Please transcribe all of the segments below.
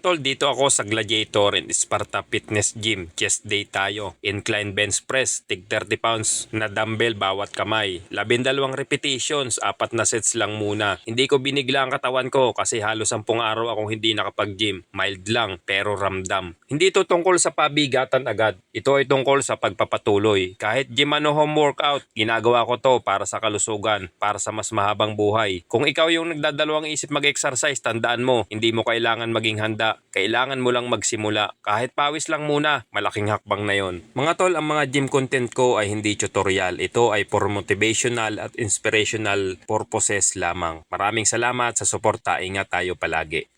Mga tol, dito ako sa Gladiator and Sparta Fitness Gym. Chest day tayo. Incline bench press, tig 30 pounds na dumbbell bawat kamay. 12 repetitions, 4 na sets lang muna. Hindi ko binigla ang katawan ko kasi halos 10 araw akong hindi nakapag-gym. Mild lang pero ramdam. Hindi ito tungkol sa pabigatan agad. Ito ay tungkol sa pagpapatuloy. Kahit gym ano home workout, ginagawa ko to para sa kalusugan, para sa mas mahabang buhay. Kung ikaw yung nagdadalawang isip mag-exercise, tandaan mo, hindi mo kailangan maging handa. Kailangan mo lang magsimula. Kahit pawis lang muna, malaking hakbang na yon. Mga tol, ang mga gym content ko ay hindi tutorial. Ito ay for motivational at inspirational purposes lamang. Maraming salamat sa suporta. Ingat tayo palagi.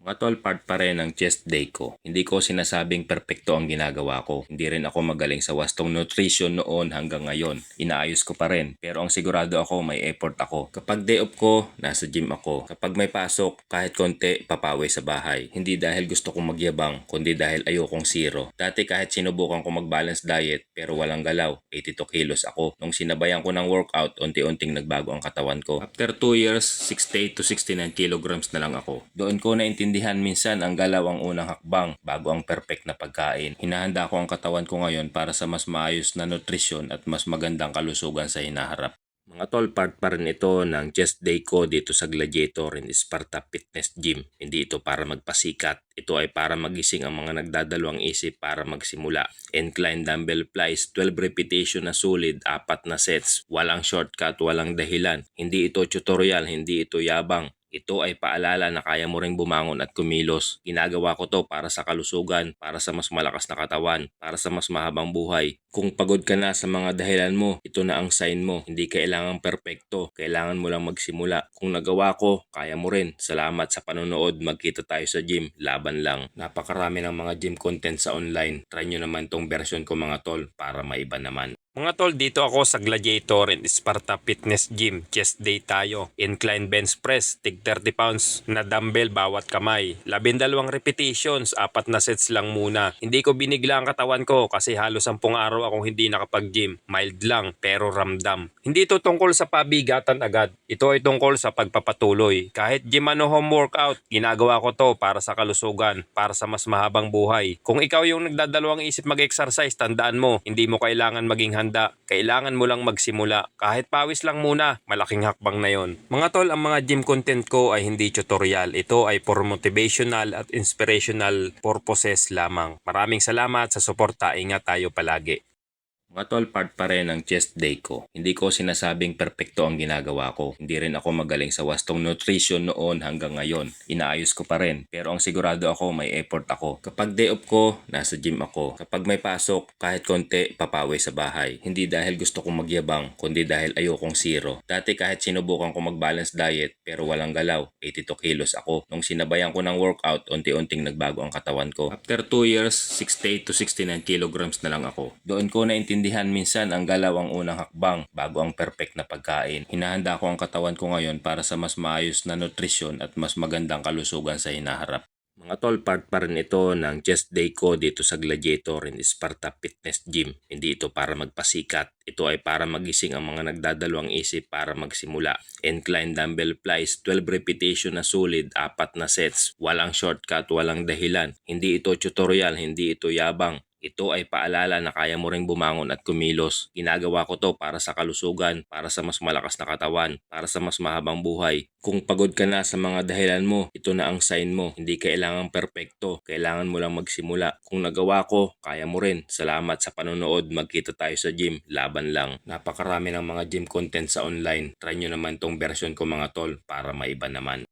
Mga tol, part pa rin ng chest day ko. Hindi ko sinasabing perpekto ang ginagawa ko. Hindi rin ako magaling sa wastong nutrition noon hanggang ngayon. Inaayos ko pa rin. Pero ang sigurado ako, may effort ako. Kapag day off ko, nasa gym ako. Kapag may pasok, kahit konti, papawi sa bahay. Hindi dahil gusto kong magyabang, kundi dahil ayokong zero. Dati kahit sinubukan ko mag-balance diet, pero walang galaw. 82 kilos ako. Nung sinabayan ko ng workout, unti-unting nagbago ang katawan ko. After 2 years, 68 to 69 kilograms na lang ako. Doon ko naintindihan minsan ang galaw ang unang hakbang bago ang perfect na pagkain. Hinahanda ko ang katawan ko ngayon para sa mas maayos na nutrisyon at mas magandang kalusugan sa hinaharap. Mga tol, part pa rin ito ng chest day ko dito sa Gladiator and Sparta Fitness Gym. Hindi ito para magpasikat. Ito ay para magising ang mga nagdadalawang isip para magsimula. Incline dumbbell flies, 12 repetition na solid, 4 na sets. Walang shortcut, walang dahilan. Hindi ito tutorial, hindi ito yabang. Ito ay paalala na kaya mo ring bumangon at kumilos. Ginagawa ko to para sa kalusugan, para sa mas malakas na katawan, para sa mas mahabang buhay. Kung pagod ka na sa mga dahilan mo, ito na ang sign mo. Hindi kailangang perpekto, kailangan mo lang magsimula. Kung nagawa ko, kaya mo rin. Salamat sa panonood, magkita tayo sa gym, laban lang. Napakarami ng mga gym content sa online. Try nyo naman tong version ko mga tol para maiba naman. Mga tol, dito ako sa Gladiator and Sparta Fitness Gym. Chest day tayo. Incline bench press, tig 30 pounds na dumbbell bawat kamay. 12 repetitions, 4 na sets lang muna. Hindi ko binigla ang katawan ko kasi halos 10 araw akong hindi nakapag-gym. Mild lang pero ramdam. Hindi ito tungkol sa pabigatan agad. Ito ay tungkol sa pagpapatuloy. Kahit gym ano home workout, ginagawa ko to para sa kalusugan, para sa mas mahabang buhay. Kung ikaw yung nagdadalawang isip mag-exercise, tandaan mo, hindi mo kailangan maging handa. Kailangan mo lang magsimula. Kahit pawis lang muna, malaking hakbang na yon. Mga tol, ang mga gym content ko ay hindi tutorial. Ito ay for motivational at inspirational purposes lamang. Maraming salamat sa suporta. Ingat tayo palagi. Mga tol, part pa rin ng chest day ko. Hindi ko sinasabing perpekto ang ginagawa ko. Hindi rin ako magaling sa wastong nutrition noon hanggang ngayon. Inaayos ko pa rin. Pero ang sigurado ako, may effort ako. Kapag day off ko, nasa gym ako. Kapag may pasok, kahit konti, papawi sa bahay. Hindi dahil gusto kong magyabang, kundi dahil ayokong zero. Dati kahit sinubukan ko mag-balance diet, pero walang galaw. 82 kilos ako. Nung sinabayan ko ng workout, unti-unting nagbago ang katawan ko. After 2 years, 68 to 69 kilograms na lang ako. Doon ko naintindihan minsan ang galaw ang unang hakbang bago ang perfect na pagkain. Hinahanda ko ang katawan ko ngayon para sa mas maayos na nutrisyon at mas magandang kalusugan sa hinaharap. Mga tol, part pa rin ito ng chest day ko dito sa Gladiator and Sparta Fitness Gym. Hindi ito para magpasikat. Ito ay para magising ang mga nagdadalawang isip para magsimula. Incline dumbbell flies, 12 repetition na solid, 4 na sets. Walang shortcut, walang dahilan. Hindi ito tutorial, hindi ito yabang. Ito ay paalala na kaya mo ring bumangon at kumilos. Ginagawa ko to para sa kalusugan, para sa mas malakas na katawan, para sa mas mahabang buhay. Kung pagod ka na sa mga dahilan mo, ito na ang sign mo. Hindi kailangang perpekto, kailangan mo lang magsimula. Kung nagawa ko, kaya mo rin. Salamat sa panonood, magkita tayo sa gym, laban lang. Napakarami ng mga gym content sa online. Try nyo naman tong version ko mga tol para maiba naman.